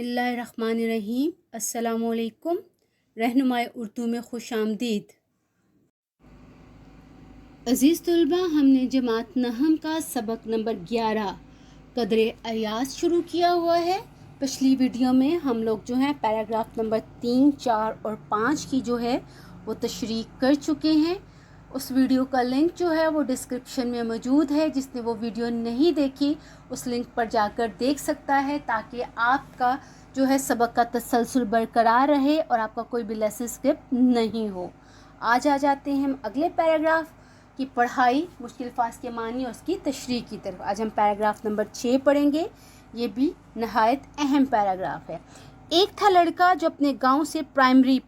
बिस्मिल्लाहिर्रहमानिर्रहीम। अस्सलामुअलैकुम। रहनुमाए उर्दू में खुश आमदीद। अज़ीज़ तलबा, हमने जमात नहम का सबक नंबर 11 कदरे अयास शुरू किया हुआ है। पिछली वीडियो में हम लोग जो है पैराग्राफ नंबर 3, 4 और 5 की जो है वो तशरीह कर चुके हैं। उस वीडियो का लिंक जो है वो डिस्क्रिप्शन में मौजूद है। जिसने वो वीडियो नहीं देखी उस लिंक पर जाकर देख सकता है, ताकि आपका जो है सबक का तसलसल बरकरार रहे और आपका कोई भी लेसन स्किप नहीं हो। आज आ जाते हैं हम अगले पैराग्राफ की पढ़ाई, मुश्किल अल्फाज के मानी और उसकी तशरीह की तरफ। आज हम पैराग्राफ नंबर 6 पढ़ेंगे। ये भी नहायत अहम पैराग्राफ है। एक था लड़का जो अपने गांव से प्राइमरी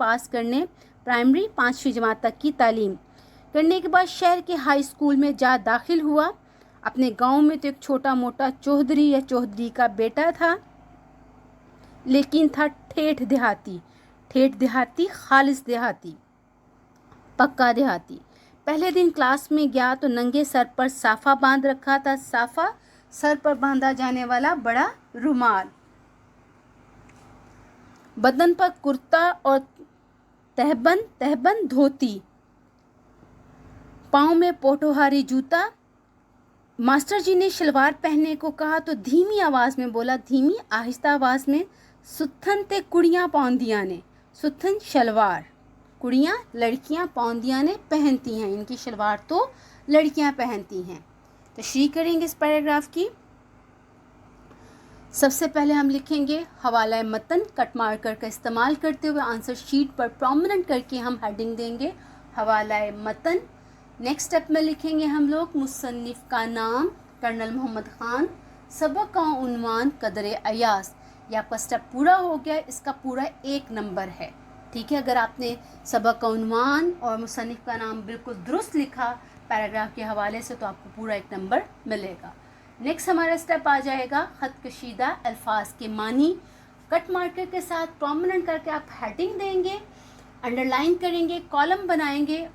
5वीं जमात तक की तालीम करने के बाद शहर के हाई स्कूल में जा दाखिल हुआ। अपने गांव में तो एक छोटा मोटा चौधरी या चौधरी का बेटा था, लेकिन था ठेठ देहाती, खालिस देहाती, पक्का देहाती। पहले दिन क्लास में गया तो नंगे सर पर साफा बांध रखा था। साफा सर पर बांधा जाने वाला बड़ा रुमाल, बदन पर कुर्ता और तहबंद धोती, पाँव में पोटोहारी जूता। मास्टर जी ने शलवार पहनने को कहा तो धीमी आवाज़ में बोला, धीमी आहिस्ता आवाज़ में, सुत्थन ते कुड़ियाँ पौंदियाँ ने। सुत्थन शलवार, कुड़ियाँ लड़कियाँ, पौंदियाँ ने पहनती हैं। इनकी शलवार तो लड़कियाँ पहनती हैं। तशरीह करेंगे इस पैराग्राफ की। सबसे पहले हम लिखेंगे हवाला मतन कट मार्कर का इस्तेमाल करते हुए आंसर शीट पर प्रोमिनेंट करके हम हेडिंग देंगे हवाला मतन। नेक्स्ट स्टेप में लिखेंगे हम लोग मुसन्निफ का नाम कर्नल मोहम्मद ख़ान, सबक का उन्वान कदरे अयास। ये आपका स्टेप पूरा हो गया। इसका पूरा 1 नंबर है। ठीक है, अगर आपने सबक का उन्वान और मुसन्निफ का नाम बिल्कुल दुरुस्त लिखा पैराग्राफ के हवाले से तो आपको पूरा 1 नंबर मिलेगा। नेक्स्ट हमारा स्टेप आ जाएगा ख़त कशीदा अल्फाज के मानी। कट मार्कर के साथ प्रोमिनेंट करके आप हेडिंग देंगे, अंडरलाइन करेंगे, कॉलम बनाएंगे,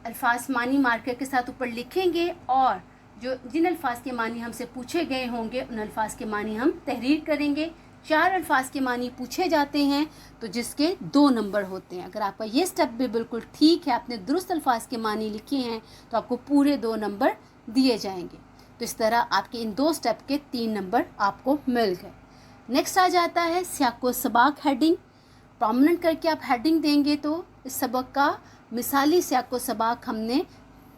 अल्फाज मानी मार्कर के साथ ऊपर लिखेंगे और जिन अल्फाज के मानी हमसे पूछे गए होंगे उन अल्फाज के मानी हम तहरीर करेंगे। 4 अल्फाज के मानी पूछे जाते हैं तो जिसके 2 नंबर होते हैं। अगर आपका ये स्टेप भी बिल्कुल ठीक है, आपने दुरुस्त अल्फाज के मानी लिखे हैं तो आपको पूरे 2 नंबर दिए जाएंगे। तो इस तरह आपके इन 2 स्टेप के 3 नंबर आपको मिल गए। नेक्स्ट आ जाता है सियाको सबाक हेडिंग। प्रोमिनेंट करके आप हेडिंग देंगे तो इस सबक का मिसाली सियाको सबाक हमने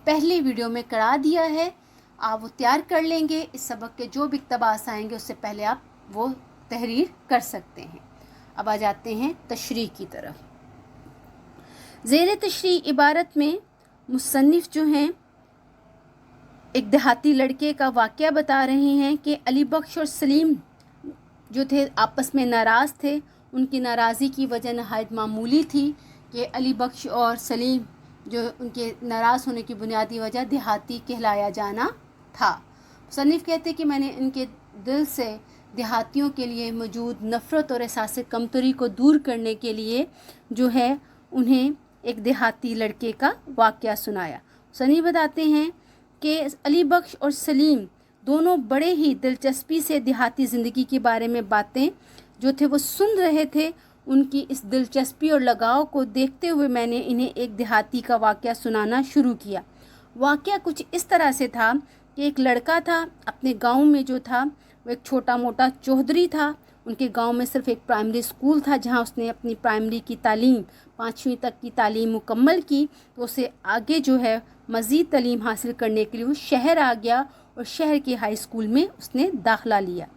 पहली वीडियो में करा दिया है। आप वो तैयार कर लेंगे। इस सबक के जो भी इक़्तिबास आएंगे उससे पहले आप वो तहरीर कर सकते हैं। अब आ जाते हैं तशरीह की तरफ। ज़ेर तशरीह इबारत में मुसन्निफ जो हैं एक देहाती लड़के का वाक़या बता रहे हैं कि अली बख्श और सलीम जो थे आपस में नाराज़ थे। उनकी नाराज़गी की वजह नहायत मामूली थी कि अली बख्श और सलीम जो उनके नाराज़ होने की बुनियादी वजह देहाती कहलाया जाना था। मुसन्निफ कहते कि मैंने इनके दिल से देहातियों के लिए मौजूद नफ़रत और एहसास कमतरी को दूर करने के लिए जो है उन्हें एक देहाती लड़के का वाक़या सुनाया। मुसन्निफ बताते हैं कि अली बख्श और सलीम दोनों बड़े ही दिलचस्पी से देहाती ज़िंदगी के बारे में बातें जो थे वो सुन रहे थे। उनकी इस दिलचस्पी और लगाव को देखते हुए मैंने इन्हें एक देहाती का वाक़या सुनाना शुरू किया। वाक़या कुछ इस तरह से था कि एक लड़का था अपने गांव में जो था वो एक छोटा मोटा चौधरी था। उनके गांव में सिर्फ एक प्राइमरी स्कूल था जहां उसने अपनी प्राइमरी की तालीम 5वीं तक की तालीम मुकम्मल की। तो उसे आगे जो है मज़ीद तालीम हासिल करने के लिए वो शहर आ गया और शहर के हाई स्कूल में उसने दाखिला लिया।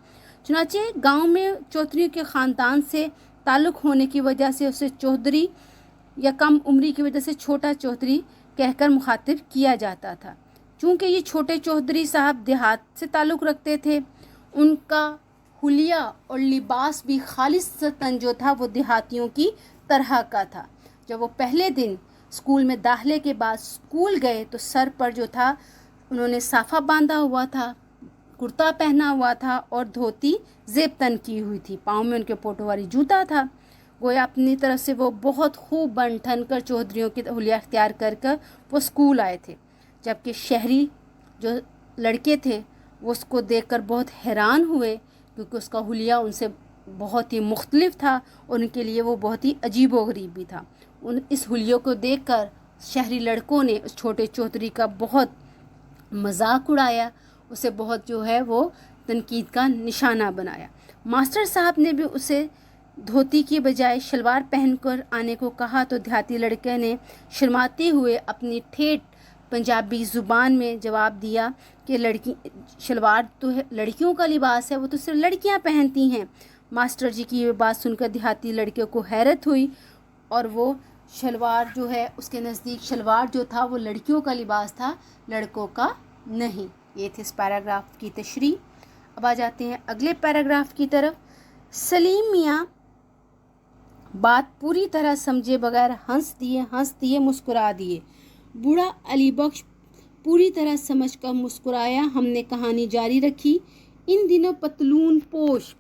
चुनांचे गांव में चौधरी के ख़ानदान से ताल्लुक़ होने की वजह से उसे चौधरी या कम उम्री की वजह से छोटा चौधरी कहकर मुखातिब किया जाता था। चूँकि ये छोटे चौधरी साहब देहात से ताल्लुक़ रखते थे, उनका हुलिया और लिबास भी खालिसतन जो था वो देहातियों की तरह का था। जब वो पहले दिन स्कूल में दाखिले के बाद स्कूल गए तो सर पर जो था उन्होंने साफ़ा बांधा हुआ था, कुर्ता पहना हुआ था और धोती जेब तन की हुई थी। पाँव में उनके पोटोवारी जूता था। गोया अपनी तरफ से वो बहुत खूब बन ठन कर चौधरियों की हुलिया अख्तियार कर वो स्कूल आए थे। जबकि शहरी जो लड़के थे वो उसको देखकर बहुत हैरान हुए क्योंकि उसका हुलिया उनसे बहुत ही मुख्तलिफ था और उनके लिए वो बहुत ही अजीब व गरीब भी था। इस हुलियों को देखकर शहरी लड़कों ने उस छोटे चौधरी का बहुत मजाक उड़ाया, उसे बहुत जो है वो तनकीद का निशाना बनाया। मास्टर साहब ने भी उसे धोती की बजाय शलवार पहनकर आने को कहा तो देहाती लड़के ने शर्माते हुए अपनी ठेठ पंजाबी ज़ुबान में जवाब दिया कि शलवार तो लड़कियों का लिबास है, वो तो सिर्फ लड़कियां पहनती हैं। मास्टर जी की ये बात सुनकर देहाती लड़के को हैरत हुई और वो शलवार जो है उसके नज़दीक शलवार जो था वो लड़कियों का लिबास था, लड़कों का नहीं। ये थी इस पैराग्राफ की तशरीह। अब आ जाते हैं अगले पैराग्राफ की तरफ। सलीम मियाँ बात पूरी तरह समझे बगैर हंस दिए मुस्कुरा दिए। बूढ़ा अली बख्श पूरी तरह समझकर मुस्कुराया। हमने कहानी जारी रखी। इन दिनों पतलून पोश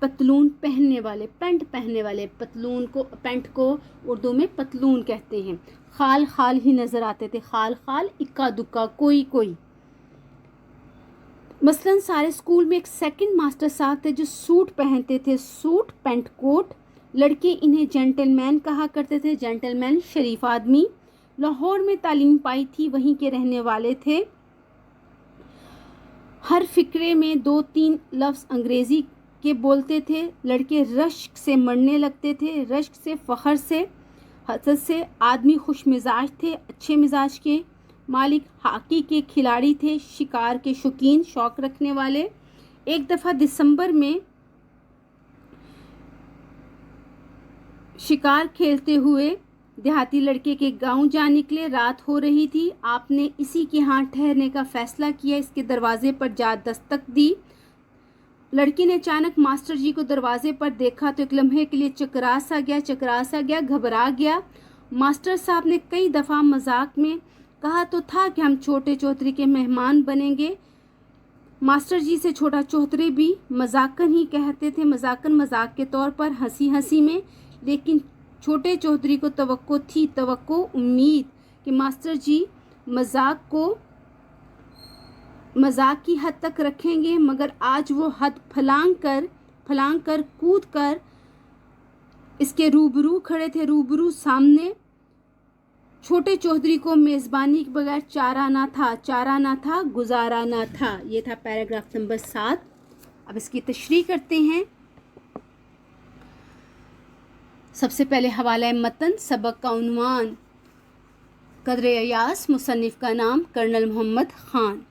पतलून पहनने वाले, पैंट पहनने वाले, पैंट को उर्दू में पतलून कहते हैं, खाल ही नज़र आते थे। खाल इक्का दुक्का कोई। मसलन सारे स्कूल में एक सेकंड मास्टर साहब थे जो सूट पहनते थे, सूट पैंट कोट। लड़के इन्हें जेंटलमैन कहा करते थे, जेंटलमैन शरीफ आदमी। लाहौर में तालीम पाई थी, वहीं के रहने वाले थे। हर फिक्रे में 2-3 लफ्ज़ अंग्रेज़ी के बोलते थे। लड़के रश्क से मरने लगते थे, रश्क से, फ़ख्र से, हसद से। आदमी खुश मिजाज थे, अच्छे मिजाज के मालिक, हॉकी के खिलाड़ी थे, शिकार के शौकीन, शौक रखने वाले। एक दफ़ा दिसंबर में शिकार खेलते हुए देहाती लड़के के गांव जा निकले। रात हो रही थी। आपने इसी के यहाँ ठहरने का फैसला किया। इसके दरवाजे पर जा दस्तक दी। लड़की ने अचानक मास्टर जी को दरवाजे पर देखा तो एक लम्हे के लिए चकरा सा गया, घबरा गया। मास्टर साहब ने कई दफ़ा मजाक में कहा तो था कि हम छोटे चौधरी के मेहमान बनेंगे। मास्टर जी से छोटा चौधरी भी मजाकन ही कहते थे, मजाक के तौर पर, हंसी में। लेकिन छोटे चौधरी को तवक्को उम्मीद कि मास्टर जी मजाक की हद तक रखेंगे, मगर आज वो हद फलांग कर कूद कर इसके रूबरू खड़े थे, सामने। छोटे चौधरी को मेज़बानी के बगैर चारा ना था, गुजारा ना था। ये था पैराग्राफ नंबर 7। अब इसकी तशरीह करते हैं। सबसे पहले हवाला मतन, सबक का उन्वान कदर अयास, मुसन्निफ का नाम कर्नल मोहम्मद ख़ान।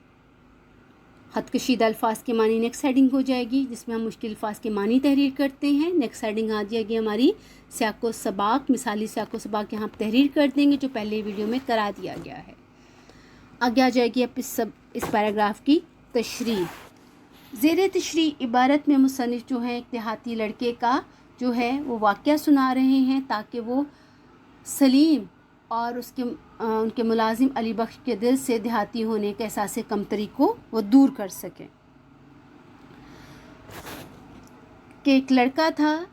ख़त कशीदा अल्फाज के मानी नेक्स्ट हेडिंग हो जाएगी, जिसमें हम मुश्किल अल्फाज के मानी तहरीर करते हैं। नेक्स्ट हेडिंग आ जाएगी हमारी सियाको सबाक, मिसाली सियाको सबाक यहाँ तहरीर कर देंगे जो पहले वीडियो में करा दिया गया है। आगे आ जाएगी अब इस पैराग्राफ की तशरीह। ज़ेर तशरीह इबारत में मुसन्निफ जो है एक देहाती लड़के का जो है वो वाक़या सुना रहे हैं ताकि वो सलीम और उनके मुलाजिम अली बख्श के दिल से देहाती होने के एहसास कमतरी को वो दूर कर सकें। कि एक लड़का था,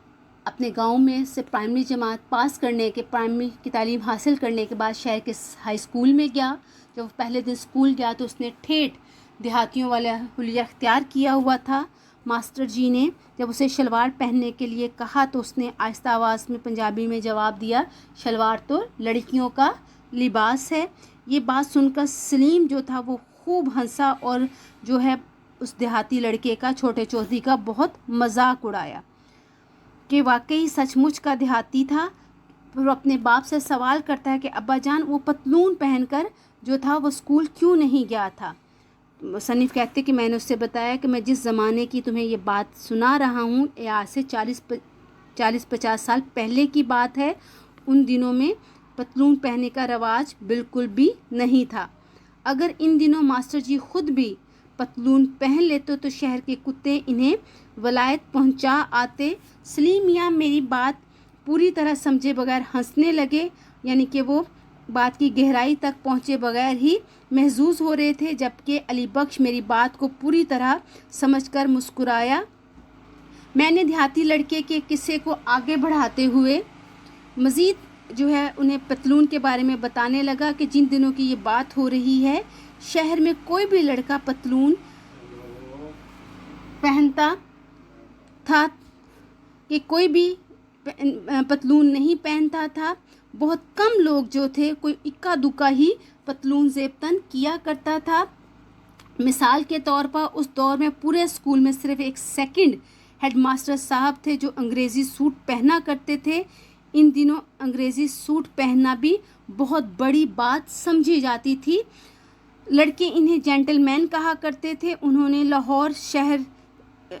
अपने गांव में से प्राइमरी जमात पास करने के, प्राइमरी की तालीम हासिल करने के बाद शहर के हाई स्कूल में गया। जब वो पहले दिन स्कूल गया तो उसने ठेठ देहातियों वाला हुलिया अख्तियार किया हुआ था। मास्टर जी ने जब उसे शलवार पहनने के लिए कहा तो उसने आहिस्ता आवाज़ में पंजाबी में जवाब दिया, शलवार तो लड़कियों का लिबास है। ये बात सुनकर सलीम जो था वो खूब हंसा और जो है उस देहाती लड़के का, छोटे चौधरी का बहुत मजाक उड़ाया कि वाकई सचमुच का देहाती था। वो अपने बाप से सवाल करता है कि अब्बा जान वो पतलून पहनकर जो था वो स्कूल क्यों नहीं गया था। मुसन्निफ कहते कि मैंने उससे बताया कि मैं जिस ज़माने की तुम्हें ये बात सुना रहा हूँ ये आज से 40-50 साल पहले की बात है। उन दिनों में पतलून पहनने का रवाज बिल्कुल भी नहीं था। अगर इन दिनों मास्टर जी ख़ुद भी पतलून पहन लेते तो शहर के कुत्ते इन्हें वलायत पहुँचा आते। सलीम मियाँ मेरी बात पूरी तरह समझे बगैर हंसने लगे, यानी कि वो बात की गहराई तक पहुँचे बगैर ही महजूज हो रहे थे, जबकि अली बख्श मेरी बात को पूरी तरह समझकर मुस्कुराया। मैंने देहाती लड़के के किस्से को आगे बढ़ाते हुए मज़ीद जो है उन्हें पतलून के बारे में बताने लगा कि जिन दिनों की ये बात हो रही है शहर में कोई भी लड़का पतलून पहनता था कि कोई भी पतलून नहीं पहनता था। बहुत कम लोग जो थे, कोई इक्का दुक्का ही पतलून ज़ेबतन किया करता था। मिसाल के तौर पर उस दौर में पूरे स्कूल में सिर्फ एक सेकंड हेडमास्टर साहब थे जो अंग्रेज़ी सूट पहना करते थे। इन दिनों अंग्रेज़ी सूट पहनना भी बहुत बड़ी बात समझी जाती थी। लड़के इन्हें जेंटलमैन कहा करते थे। उन्होंने लाहौर शहर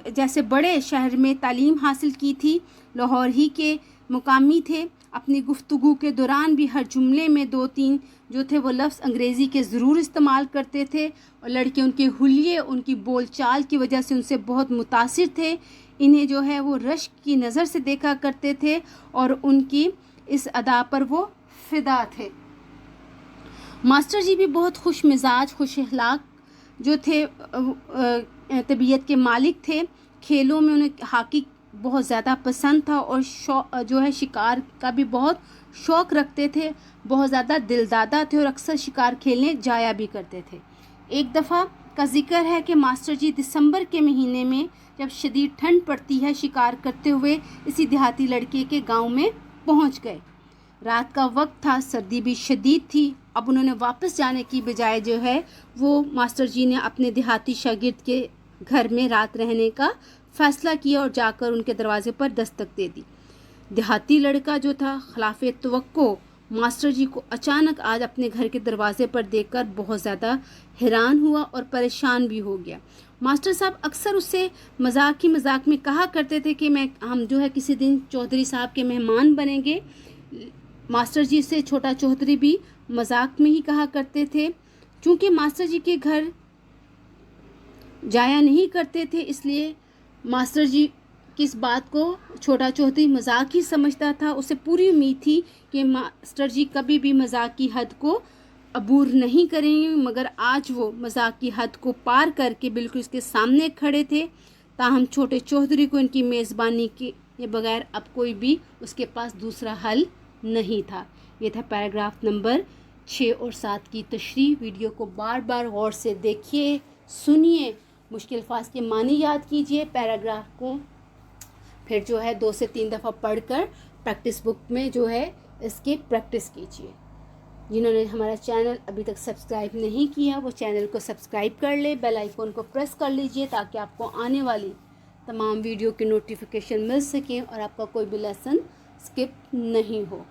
जैसे बड़े शहर में तालीम हासिल की थी। लाहौर ही के मुकामी थे। अपनी गुफ्तगू के दौरान भी हर जुमले में 2-3 जो थे वो लफ्ज़ अंग्रेज़ी के ज़रूर इस्तेमाल करते थे और लड़के उनके हुलिये, उनकी बोलचाल की वजह से उनसे बहुत मुतासिर थे। इन्हें जो है वो रश्क की नज़र से देखा करते थे और उनकी इस अदा पर वो फ़िदा थे। मास्टर जी भी बहुत खुश मिजाज, खुश अखलाक जो थे, तबीयत के मालिक थे। खेलों में उन्हें हॉकी बहुत ज़्यादा पसंद था और जो है शिकार का भी बहुत शौक़ रखते थे। बहुत ज़्यादा दिलदादा थे और अक्सर शिकार खेलने जाया भी करते थे। एक दफ़ा का जिक्र है कि मास्टर जी दिसंबर के महीने में जब शदीद ठंड पड़ती है, शिकार करते हुए इसी देहाती लड़के के गांव में पहुंच गए। रात का वक्त था, सर्दी भी शदीद थी। अब उन्होंने वापस जाने की बजाय जो है वो मास्टर जी ने अपने देहाती शागिर्द के घर में रात रहने का फ़ैसला किया और जाकर उनके दरवाज़े पर दस्तक दे दी। देहाती लड़का जो था खिलाफ़े तवक्को मास्टर जी को अचानक आज अपने घर के दरवाज़े पर देखकर बहुत ज़्यादा हैरान हुआ और परेशान भी हो गया। मास्टर साहब अक्सर उससे मजाक में कहा करते थे कि हम जो है किसी दिन चौधरी साहब के मेहमान बनेंगे। मास्टर जी से छोटा चौधरी भी मजाक में ही कहा करते थे। चूँकि मास्टर जी के घर जाया नहीं करते थे, इसलिए मास्टर जी की इस बात को छोटा चौधरी मजाक ही समझता था। उसे पूरी उम्मीद थी कि मास्टर जी कभी भी मजाक की हद को अबूर नहीं करेंगे, मगर आज वो मजाक की हद को पार करके बिल्कुल इसके सामने खड़े थे। ताहम छोटे चौधरी को इनकी मेज़बानी के बगैर अब कोई भी उसके पास दूसरा हल नहीं था। ये था पैराग्राफ नंबर 6 और 7 की तशरीह। वीडियो को बार बार गौर से देखिए, सुनिए, मुश्किल अल्फाज के मानी याद कीजिए। पैराग्राफ को फिर जो है 2 से 3 दफ़ा पढ़कर प्रैक्टिस बुक में जो है इसकी प्रैक्टिस कीजिए। जिन्होंने हमारा चैनल अभी तक सब्सक्राइब नहीं किया वो चैनल को सब्सक्राइब कर ले, बेल आइकन को प्रेस कर लीजिए ताकि आपको आने वाली तमाम वीडियो की नोटिफिकेशन मिल सके और आपका कोई भी लेसन स्किप नहीं हो।